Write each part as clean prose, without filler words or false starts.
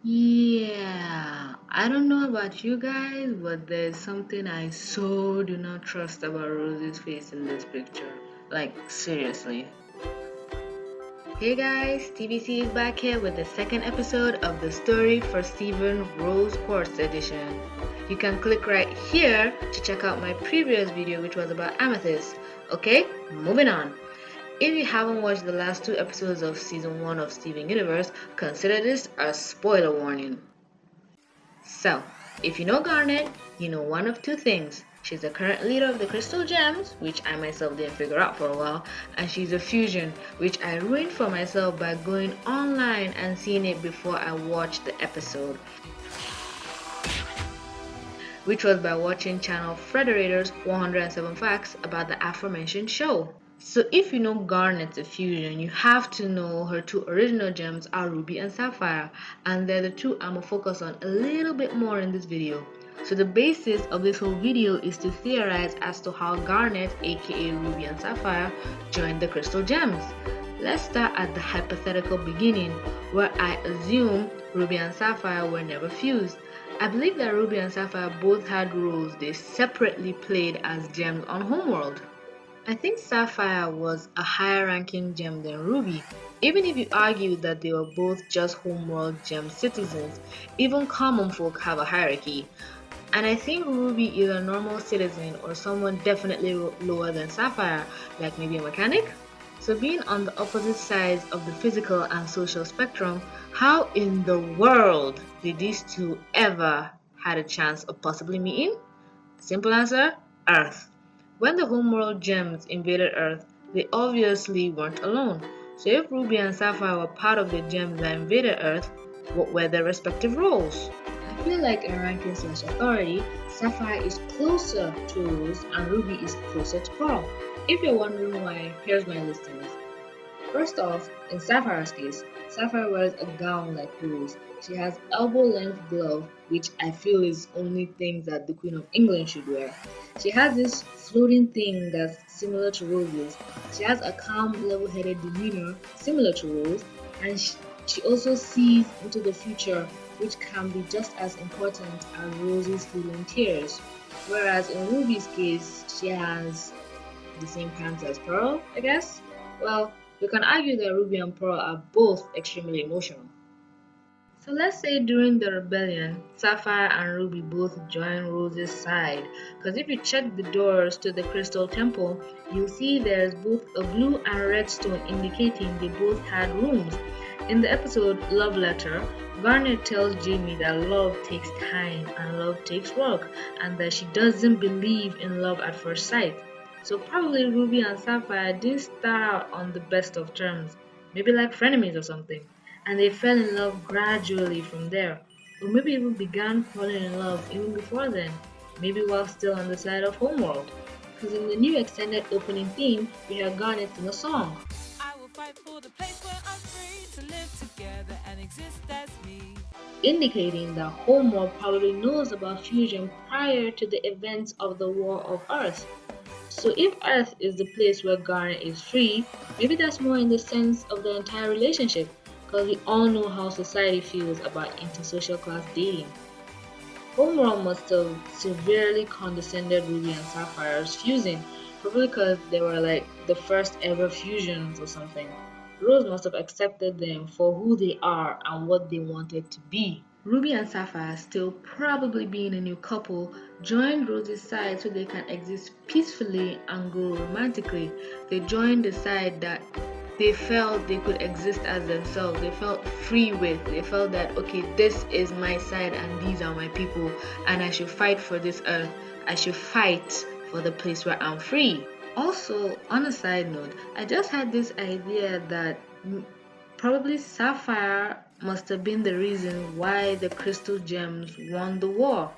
Yeah, I don't know about you guys, but there's something I so do not trust about Rosie's face in this picture. Like, seriously. Hey guys, TBC is back here with the second episode of the Story for Stephen Rose Quartz edition. You can click right here to check out my previous video, which was about Amethyst. Okay, moving on. If you haven't watched the last two episodes of season 1 of Steven Universe, consider this a spoiler warning. So, if you know Garnet, you know one of two things. She's the current leader of the Crystal Gems, which I myself didn't figure out for a while, and she's a fusion, which I ruined for myself by going online and seeing it before I watched the episode, which was by watching channel Frederator's 107 Facts about the aforementioned show. So if you know Garnet's a fusion, you have to know her two original gems are Ruby and Sapphire, and they're the two I'm gonna focus on a little bit more in this video. So the basis of this whole video is to theorize as to how Garnet, aka Ruby and Sapphire, joined the Crystal Gems. Let's start at the hypothetical beginning, where I assume Ruby and Sapphire were never fused. I believe that Ruby and Sapphire both had roles they separately played as gems on Homeworld. I think Sapphire was a higher ranking gem than Ruby, even if you argue that they were both just homeworld gem citizens. Even common folk have a hierarchy, and I think Ruby is a normal citizen or someone definitely lower than Sapphire, like maybe a mechanic. So being on the opposite sides of the physical and social spectrum, how in the world did these two ever had a chance of possibly meeting? Simple answer, Earth. When the homeworld gems invaded Earth, they obviously weren't alone. So if Ruby and Sapphire were part of the gems that invaded Earth, what were their respective roles? I feel like in ranking slash authority, Sapphire is closer to Rose and Ruby is closer to Pearl. If you're wondering why, here's my listings. First off, in Sapphire's case, Sapphire wears a gown like Rose. She has elbow-length glove, which I feel is only things that the Queen of England should wear. She has this floating thing that's similar to Rose's. She has a calm, level-headed demeanor similar to Rose, and she also sees into the future, which can be just as important as Rose's feeling tears. Whereas in Ruby's case, she has the same pants as Pearl, I guess. Well, you can argue that Ruby and Pearl are both extremely emotional. So let's say during the rebellion, Sapphire and Ruby both join Rose's side. Because if you check the doors to the Crystal Temple, you'll see there's both a blue and red stone indicating they both had rooms. In the episode Love Letter, Garnet tells Jamie that love takes time and love takes work, and that she doesn't believe in love at first sight. So probably Ruby and Sapphire didn't start out on the best of terms, maybe like frenemies or something, and they fell in love gradually from there, or maybe even began falling in love even before then, maybe while still on the side of Homeworld. Because in the new extended opening theme, we hear Garnet sing a song, I will fight for the place where I'm free to live together and exist as me. indicating that Homeworld probably knows about fusion prior to the events of the War of Earth. So if Earth is the place where Garnet is free, maybe that's more in the sense of the entire relationship, because we all know how society feels about intersocial class dating. Homeworld must have severely condescended Ruby and Sapphire's fusing, probably because they were like the first ever fusions or something. Rose must have accepted them for who they are and what they wanted to be. Ruby and Sapphire, still probably being a new couple, joined Rose's side so they can exist peacefully and grow romantically. They joined the side that they felt they could exist as themselves. They felt free with. They felt that, okay, this is my side and these are my people, and I should fight for this earth. I should fight for the place where I'm free. Also, on a side note, I just had this idea that probably Sapphire must have been the reason why the Crystal Gems won the war.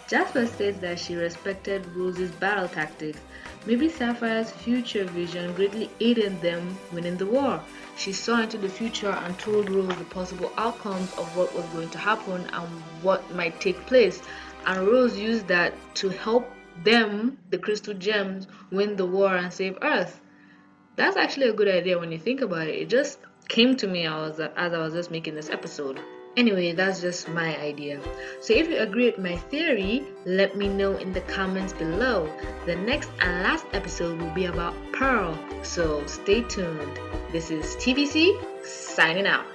Jasper says that she respected Rose's battle tactics. Maybe Sapphire's future vision greatly aided them winning the war. She saw into the future and told Rose the possible outcomes of what was going to happen and what might take place. And Rose used that to help them, the Crystal Gems, win the war and save Earth. That's actually a good idea when you think about it. It just came to me as I was just making this episode. Anyway, that's just my idea. So if you agree with my theory, let me know in the comments below. The next and last episode will be about Pearl, so stay tuned. This is TVC signing out.